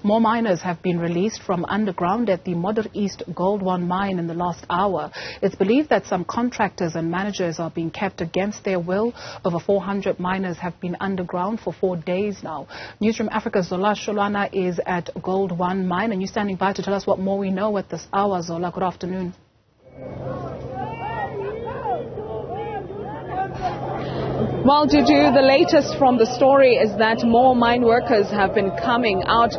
More miners have been released from underground at the Modder East Gold One mine in the last hour. It's believed that some contractors and managers are being kept against their will. Over 400 miners have been underground for 4 days now. Newzroom Afrika's Zola Sholwana is at Gold One mine, and you're standing by to tell us what more we know at this hour. Zola, good afternoon. Well, Juju, the latest from the story is that more mine workers have been coming out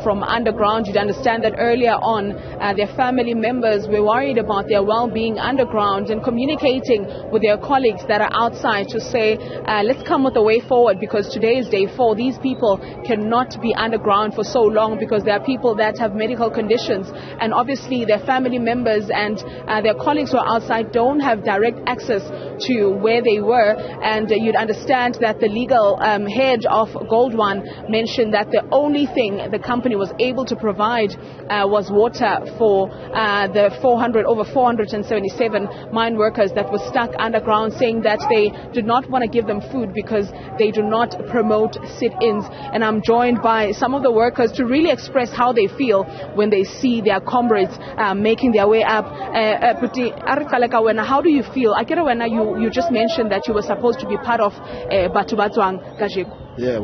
from underground. You'd understand that earlier on, their family members were worried about their well-being underground and communicating with their colleagues that are outside to say, let's come with a way forward, because today is day 4. These people cannot be underground for so long because there are people that have medical conditions, and obviously their family members and their colleagues who are outside don't have direct access to where they were. And you'd understand that the legal head of Gold One mentioned that the only thing the company was able to provide was water for the over 477 mine workers that were stuck underground, saying that they did not want to give them food because they do not promote sit-ins. And I'm joined by some of the workers to really express how they feel when they see their comrades making their way up. How do you feel? I get it when you just mentioned that you were supposed to be part of Batho ba Tswang kajeko. Yeah.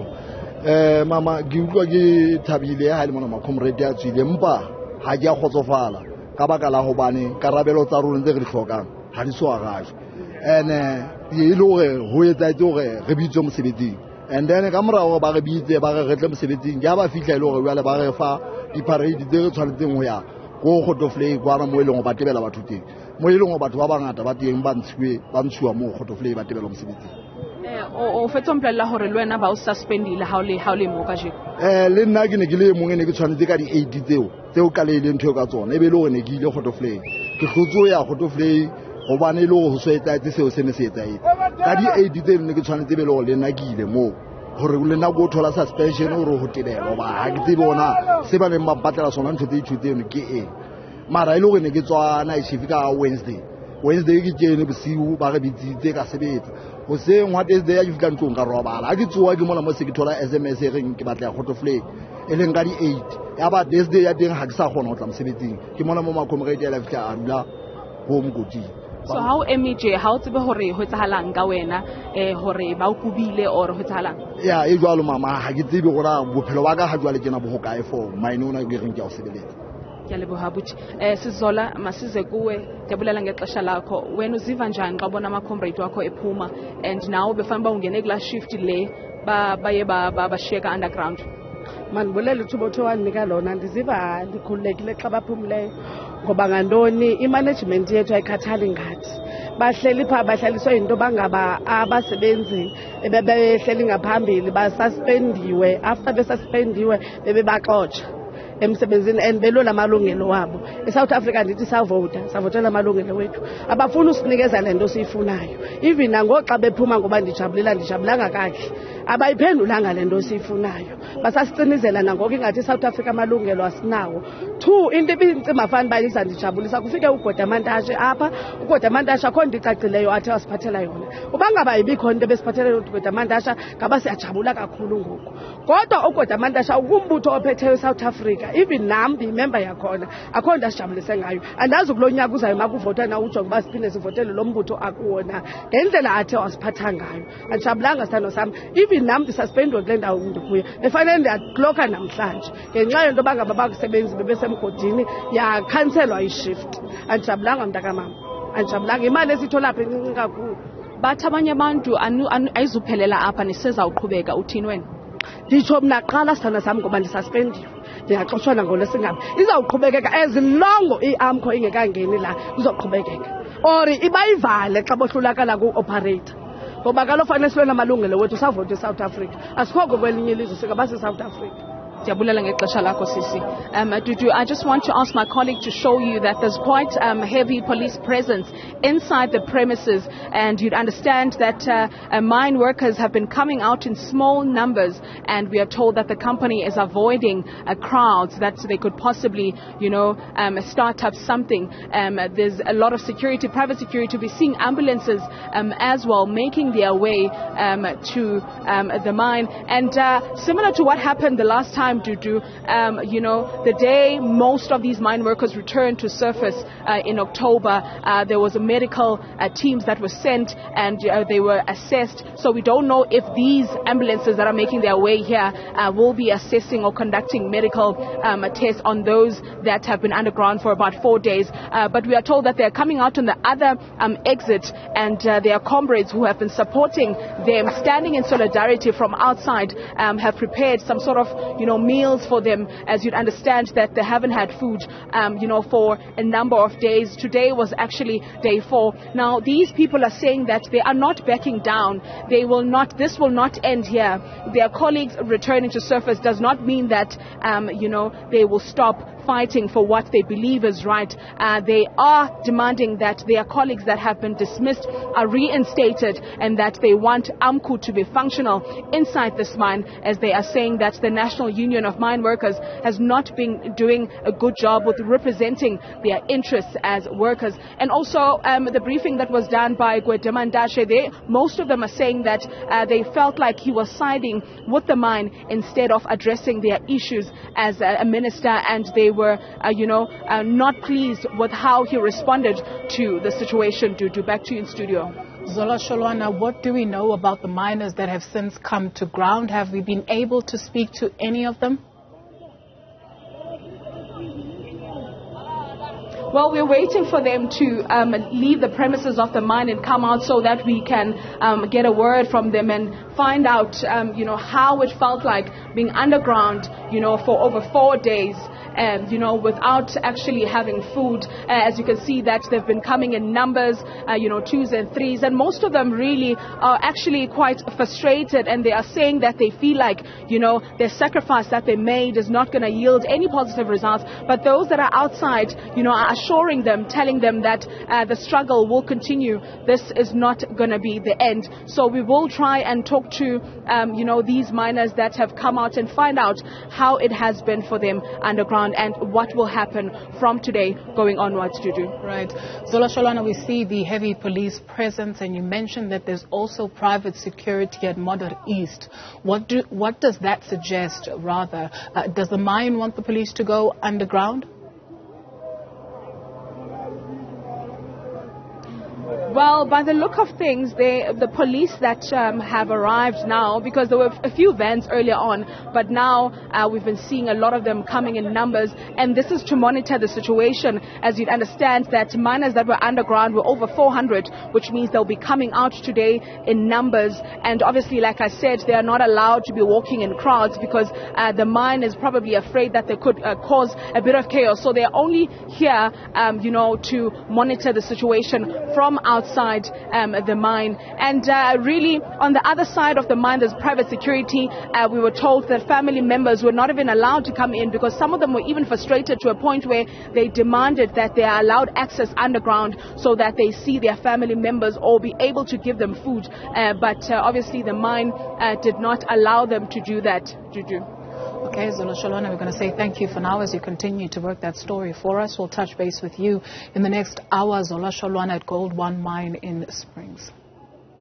Mama ke utlwa ke thabile ha le mona ma comrade ya tswile mpa ha ke a khotsofala ka baka la hobane karabelo tsa rona tse re di hlokang ha di so agajwe ene e le hore ho etsa hore re bitse mosebetsing, and then ka morao ba re bitse ba re tle mosebetsing ya ba fihla ile hore jwale ba re fa di parade tse re tshwanetseng ho ya go khotofle kwa mo eleng ba tebela batho teng mo eleng go batho ba bangata ba teng ba ntshiwa mo khotofle ba tebela mosebetsing. O fetsa mplela hore le wena ba o suspendile ha o le mo kajeko. Le nna ke ne ke le mongwe ne ke tshwanetse ka di 80 tseo ka le ntho ka tsona e be le hore ne ke ile khotofle ke hlotso ya khotofle gobane le go so etsatse seo se ne se etsetse ka di 80 tseo ne ke tshwanetse be le go le nna ke ile mo gore le nna go thola suspension gore ho tebela ba ha ke tsebe bona se ba le mapatlela sona ntho tse ithuteng ke mara ile gore ne ke tswa night shift ka Wednesday ke tsene bosiu ba re bitsitse ka sebetsa go seng wa Thursday ya fitla ntlong ka robala a ke tsoa ke mona mo se ke thola SMS e reng ke batla khotofle e leng ka di 8 ya ba Thursday ya teng ha ke sa gona go tla mosebetsing ke mona mo makomredi ya la fitla a dula go mokoti. So how MEJ how tsebe hore ho tsahalang ka wena hore ba o kubile or ho tsahalang? Ya e jwalo mama ha ke tsebe gora bophelo ba ka ha jwale ke na bo hokae for mine ona ke reng ke a sebeletsa. Sizola masize kuwe jabulela ngexesha lakho. Wena uziva njani xa ubona ama comrade wakho ephuma and now befanele ungene kula shift le baye bashiyeka underground? Mandibulela ithuba othe wanika lona, ndiziva ndikhululekile xa baphumleyo ngoba ngantoni imanagement yethu ayikhathali ngathi. Bahleli pha bahlaliswe into bangaba abasebenzi bebehleli ngaphambili basuspendiwe, after besuspendiwe bebebaxotsha emsebenzini and belo lamalungelo wabo. eSouth Africa ndithi savotela amalungelo wethu, abafuna usinikeza lento siyifunayo. Even nangoxa bephuma ngoba ndijabulanga kahle abayiphendulanga lento siyifunayo, basasicinizela nangoko ingathi eSouth Africa amalungelo asinawo. 2 into ebintsima fana izandijabulisa kufike ugodamantashe apha. Ugodamantashe akho nto icacileyo athe wasiphathela yona. Ubangaba ibikho into besiphathela yona ugodamantashe ngaba siyajabula kakhulu ngoku. Kodwa ugodamantashe ukumbutho ophetheyo eSouth Africa, even nam member yakhona akho nto asijabulise ngayo. Andazi kulonyaka uzayo makuvotwa na ujonga uba siphinde sivotele lo mbutho akuwona ngendlela athe wasiphatha ngayo. Andijabulanga sithando sam, even nam ndisuspendwe kule ndawo ndikuyo efanele ndiyakloka namhlanje ngenxa yento bangaba bakusebenzi bebesemgodini yakhanselwa ishift. Andijabulanga mntakamama, andijabulanga. Imali esithola apha encinci kakhulu. Bathi abanye abantu ayizuphelela apha niseza uqhubeka. Uthini wena? Nditsho mna qala sithanda sam ngoba ndisuspendiwe ndingaxoshwana ngolwesingapha. Izawuqhubekeka as long iamkho ingekangeni la izoqhubekeka or ibayivale xa bohlulakala ku-operator ngoba kaloku fanele silwe namalungelo wethu savote eSouth Africa, asikhoko kwelinye ilizwe singabase-South Africa. Dudu, I just want to ask my colleague to show you that there's quite heavy police presence inside the premises, and you'd understand that mine workers have been coming out in small numbers, and we are told that the company is avoiding crowds that they could possibly, start up something. There's a lot of security, private security. We're seeing ambulances as well making their way to the mine, and similar to what happened the last time time, Juju. The day most of these mine workers returned to surface in October, there was a medical teams that were sent, and they were assessed. So we don't know if these ambulances that are making their way here will be assessing or conducting medical tests on those that have been underground for about 4 days. But we are told that they're coming out on the other exit, and their comrades who have been supporting them, standing in solidarity from outside, have prepared some sort of, meals for them, as you'd understand that they haven't had food, for a number of days. Today was actually day 4. Now, these people are saying that they are not backing down. This will not end here. Their colleagues returning to surface does not mean that, they will stop fighting for what they believe is right. They are demanding that their colleagues that have been dismissed are reinstated, and that they want AMCU to be functional inside this mine, as they are saying that the National Union of Mine Workers has not been doing a good job with representing their interests as workers. And also the briefing that was done by Gwedemandashe, most of them are saying that they felt like he was siding with the mine instead of addressing their issues as a minister, and they were, not pleased with how he responded to the situation. Back to you in studio. Zola, Sholwana, what do we know about the miners that have since come to ground? Have we been able to speak to any of them? Well, we're waiting for them to leave the premises of the mine and come out so that we can get a word from them and find out, how it felt like being underground, for over 4 days. Without actually having food. As you can see that they've been coming in numbers, 2s and 3s, and most of them really are actually quite frustrated, and they are saying that they feel like, their sacrifice that they made is not going to yield any positive results. But those that are outside, are assuring them, telling them that the struggle will continue. This is not going to be the end. So we will try and talk to, these miners that have come out and find out how it has been for them underground, and what will happen from today going onwards, Juju. Right. Zola, Sholwana, we see the heavy police presence, and you mentioned that there's also private security at Modder East. What does that suggest, rather? Does the mine want the police to go underground? Well, by the look of things, the police that have arrived now, because there were a few vans earlier on, but now we've been seeing a lot of them coming in numbers, and this is to monitor the situation. As you'd understand, that miners that were underground were over 400, which means they'll be coming out today in numbers. And obviously, like I said, they are not allowed to be walking in crowds, because the mine is probably afraid that they could cause a bit of chaos. So they're only here, to monitor the situation from outside the mine. And really, on the other side of the mine, there's private security. We were told that family members were not even allowed to come in, because some of them were even frustrated to a point where they demanded that they are allowed access underground so that they see their family members or be able to give them food. But obviously the mine did not allow them to do that, Juju. Okay, Zola, Sholwana, we're going to say thank you for now as you continue to work that story for us. We'll touch base with you in the next hour. Zola, Sholwana at Gold One Mine in Springs.